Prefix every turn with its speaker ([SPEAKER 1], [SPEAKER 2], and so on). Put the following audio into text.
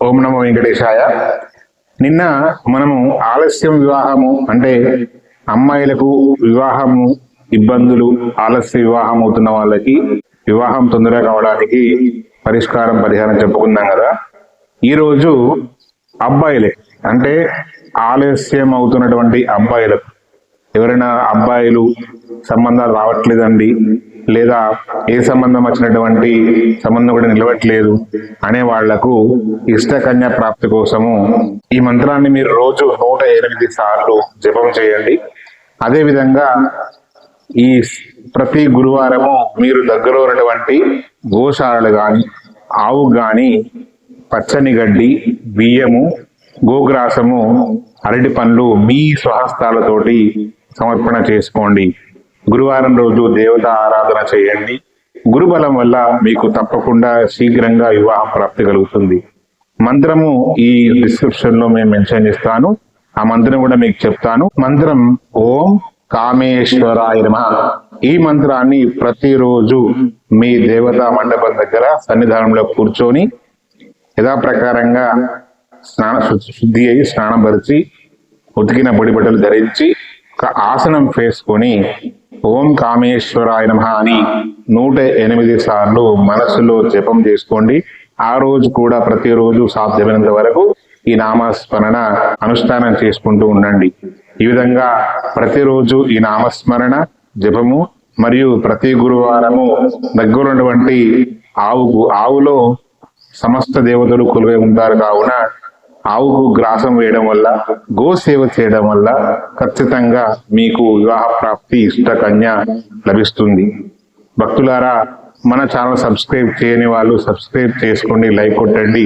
[SPEAKER 1] ఓం నమో వెంకటేశాయ. నిన్న మనము ఆలస్యం వివాహము అంటే అమ్మాయిలకు వివాహము ఇబ్బందులు, ఆలస్య వివాహం అవుతున్న వాళ్ళకి వివాహం తొందరగా కావడానికి పరిహారం చెప్పుకున్నాం కదా. ఈరోజు అబ్బాయిలే అంటే ఆలస్యం అవుతున్నటువంటి అబ్బాయిలకు, ఎవరైనా అబ్బాయిలు సంబంధాలు రావట్లేదండి, లేదా ఏ సంబంధం వచ్చినటువంటి సంబంధం కూడా నిలవట్లేదు అనే వాళ్లకు ఇష్టకన్య ప్రాప్తి కోసము ఈ మంత్రాన్ని మీరు రోజు 108 సార్లు జపం చేయండి. అదే విధంగా ఈ ప్రతి గురువారము మీరు దగ్గర ఉన్నటువంటి గోశాలలు గాని, ఆవు గాని పచ్చని గడ్డి, బియ్యము, గోగ్రాసము, అరటి పండ్లు మీ స్వహస్తాలతోటి సమర్పణ చేసుకోండి. గురువారం రోజు దేవత ఆరాధన చేయండి. గురుబలం వల్ల మీకు తప్పకుండా శీఘ్రంగా వివాహ ప్రాప్తి కలుగుతుంది. మంత్రము ఈ డిస్క్రిప్షన్ లో మేము మెన్షన్ చేస్తాను, ఆ మంత్రం కూడా మీకు చెప్తాను. మంత్రం ఓం కామేశ్వరాయ నమః. ఈ మంత్రాన్ని ప్రతిరోజు మీ దేవతా మండపం దగ్గర సన్నిధానంలో కూర్చొని యథాప్రకారంగా శుద్ధి అయి స్నానం పరిచి ఉతికిన పొడి బట్టలు ధరించి ఒక ఆసనం వేసుకొని ఓం కామేశ్వరాయ నమః అని 108 సార్లు మనసులో జపం చేసుకోండి. ఆ రోజు కూడా ప్రతిరోజు సాధ్యమైనంత వరకు ఈ నామస్మరణ అనుష్ఠానం చేసుకుంటూ ఉండండి. ఈ విధంగా ప్రతిరోజు ఈ నామస్మరణ జపము మరియు ప్రతి గురువారము దగ్గరున్నటువంటి ఆవులో సమస్త దేవతలు కొలువై ఉంటారు కావున ఆవుకు గ్రాసం వేయడం వల్ల, గోసేవ చేయడం వల్ల ఖచ్చితంగా మీకు వివాహ ప్రాప్తి ఇష్టకన్య లభిస్తుంది. భక్తులారా, మన ఛానల్ సబ్స్క్రైబ్ చేయని వాళ్ళు సబ్స్క్రైబ్ చేసుకోండి, లైక్ కొట్టండి.